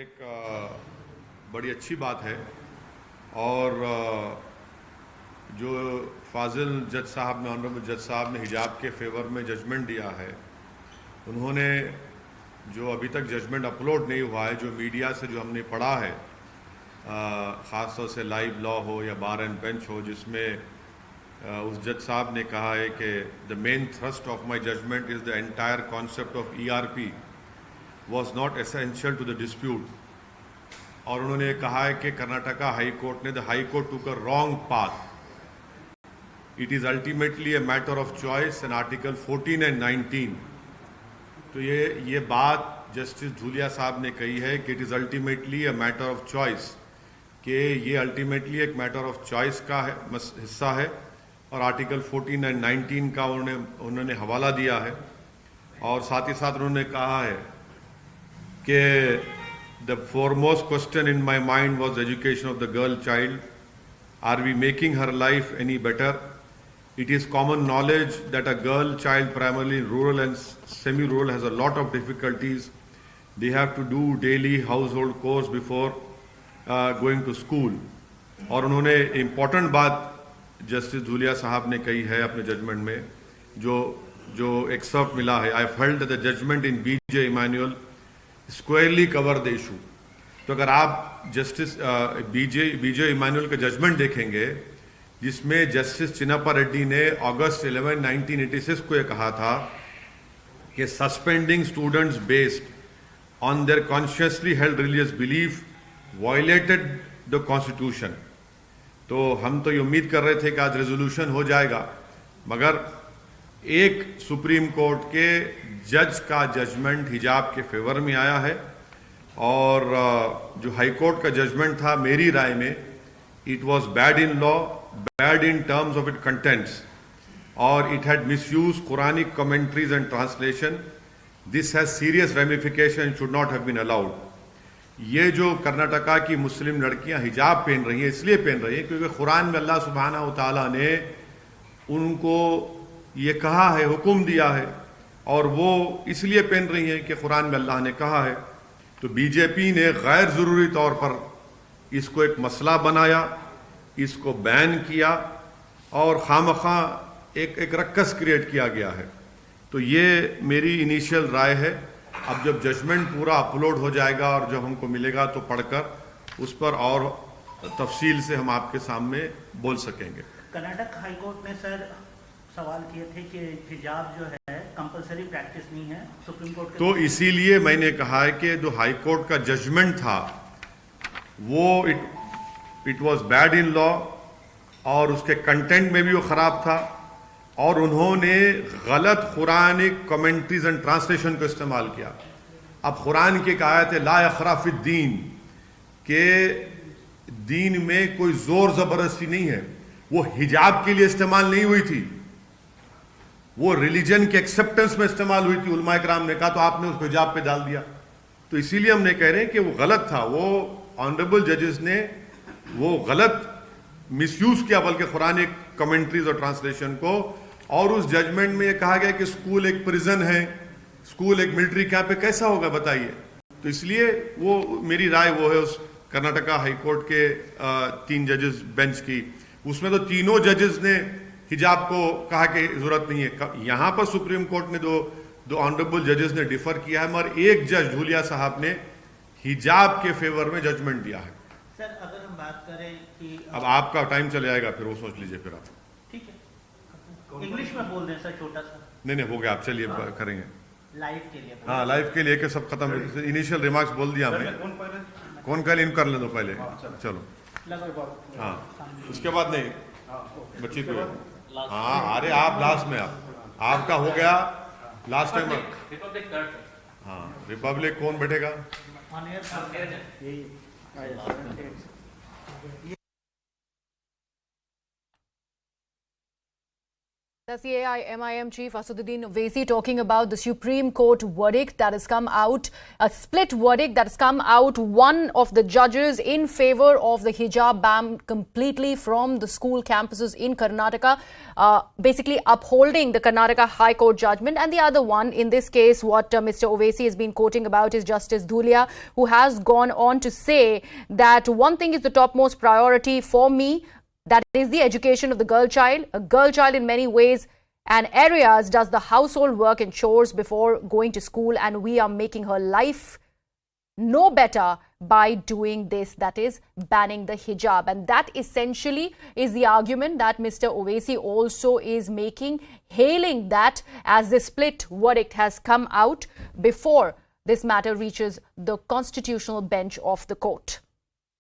ایک بڑی اچھی بات ہے، اور جو فاضل جج صاحب نے آنریبل جج صاحب نے حجاب کے فیور میں ججمنٹ دیا ہے، انہوں نے جو ابھی تک ججمنٹ اپلوڈ نہیں ہوا ہے، جو میڈیا سے جو ہم نے پڑھا ہے، خاص طور سے لائیو لا ہو یا بار اینڈ بینچ ہو، جس میں اس جج صاحب نے کہا ہے کہ the main thrust of my judgement is the entire concept of ERP was not essential to the dispute. اور انہوں نے کہا ہے کہ کرناٹکا ہائی کورٹ نے دا ہائی کورٹ ٹوک a wrong path. It is ultimately a matter of choice in article 14 and 19. تو یہ بات جسٹس دھولیا صاحب نے کہی ہے کہ it is ultimately a matter of choice, کہ یہ الٹیمیٹلی ایک میٹر آف چوائس کا حصہ ہے، اور آرٹیکل 14 اینڈ 19 کا انہوں نے حوالہ دیا ہے. اور ساتھ ہی ساتھ انہوں نے کہا ہے کہ the foremost question in my mind was the education of the girl child. Are we making her life any better? It is common knowledge that a girl child, primarily rural and semi-rural, has a lot of difficulties. They have to do daily household chores before going to school. اور انہوں نے important بات justice Dhulia صاحب نے کہی ہے اپنے judgment میں، جو ایکسرپٹ ملا ہے. I felt that the judgment in B.J. Emanuel squarely cover the issue. تو اگر آپ جسٹس بی جے ایمانوئل کا ججمنٹ دیکھیں گے، جس میں جسٹس چنپا ریڈی نے اگست 11, 1986 کو یہ کہا تھا کہ suspending students based on their consciously held religious belief violated the constitution. تو ہم تو یہ امید کر رہے تھے کہ آج ریزولوشن ہو جائے گا، مگر ایک سپریم کورٹ کے جج کا ججمنٹ حجاب کے فیور میں آیا ہے. اور جو ہائی کورٹ کا ججمنٹ تھا، میری رائے میں it was bad in law, bad in terms of it contents, اور it had misuse Quranic commentaries and translation. This has serious ramification, should not have been allowed. یہ جو کرناٹکا کی مسلم لڑکیاں حجاب پہن رہی ہیں، اس لیے پہن رہی ہیں کیونکہ قرآن میں اللہ سبحانہ و تعالیٰ نے ان کو یہ کہا ہے، حکم دیا ہے، اور وہ اس لیے پہن رہی ہیں کہ قرآن میں اللہ نے کہا ہے. تو بی جے پی نے غیر ضروری طور پر اس کو ایک مسئلہ بنایا، اس کو بین کیا، اور خواہ ایک رکس کریٹ کیا گیا ہے. تو یہ میری انیشیل رائے ہے. اب جب ججمنٹ پورا اپلوڈ ہو جائے گا اور جب ہم کو ملے گا تو پڑھ کر اس پر اور تفصیل سے ہم آپ کے سامنے بول سکیں گے. کرناٹک ہائی کورٹ نے سر سوال کیے تھے کہ حجاب جو ہے کمپلسری پریکٹس نہیں ہے سپریم کورٹ کے. تو اسی لیے میں نے کہا ہے کہ جو ہائی کورٹ کا ججمنٹ تھا وہ اٹ واز بیڈ ان لا، اور اس کے کنٹینٹ میں بھی وہ خراب تھا، اور انہوں نے غلط قرآنک کمنٹریز اینڈ ٹرانسلیشن کو استعمال کیا. اب قرآن کی ایک آیت ہے لا اکراہ فی الدین، کہ دین میں کوئی زور زبردستی نہیں ہے. وہ حجاب کے لیے استعمال نہیں ہوئی تھی، وہ ریلیجن کے ایکسیپٹنس میں استعمال ہوئی تھی. علماء کرام نے کہا تو آپ نے اس کو حجاب پہ ڈال دیا. تو اسی لیے ہم نے کہہ رہے ہیں کہ وہ غلط تھا. وہ آنریبل ججز نے وہ غلط مس یوز کیا بلکہ قرآن کمنٹریز اور ٹرانسلیشن کو. اور اس ججمنٹ میں یہ کہا گیا کہ اسکول ایک پریزن ہے، اسکول ایک ملٹری کیمپ ہے، کیسا ہوگا بتائیے. تو اس لیے وہ میری رائے وہ ہے اس کرناٹکا ہائی کورٹ کے 3 ججز بینچ کی. اس میں تو تینوں ججز نے حجاب کو کہا کہ ضرورت نہیں ہے. یہاں پر سپریم کورٹ نے دو آنریبل ججز نے ڈیفر کیا ہے، مگر ایک جج دھولیا صاحب نے حجاب کے فیور میں ججمنٹ دیا ہے. سر اگر ہم بات کریں کہ اب آپ کا ٹائم چلے جائے گا، پھر وہ سوچ لیجئے. پھر آپ ٹھیک ہے انگلش میں بول دیں سر چھوٹا سا. نہیں ہو گیا، آپ چلیے کریں گے لائف کے لیے. ہاں لائف کے لیے کہ سب ختم. انیشیل ریمارکس بول دیا ہم نے. کون کل ان کر لیں دو پہلے. چلو ہاں، اس کے بعد نہیں بچی کو. ہاں ارے آپ لاسٹ میں آپ کا ہو گیا لاسٹ ٹائم. ہاں ریپبلک کون بیٹھے گا؟ That's the AIMIM chief Asaduddin Owaisi talking about the Supreme Court verdict that has come out, a split verdict that has come out. One of the judges in favor of the hijab ban completely from the school campuses in Karnataka, basically upholding the Karnataka High Court judgment. And the other one, in this case, what Mr. Owaisi has been quoting about is Justice Dhulia, who has gone on to say that one thing is the topmost priority for me, that is the education of the girl child. A girl child in many ways and areas does the household work and chores before going to school, and we are making her life no better by doing this, that is banning the hijab. And that essentially is the argument that Mr. Owaisi also is making, hailing that as the split verdict has come out before this matter reaches the constitutional bench of the court.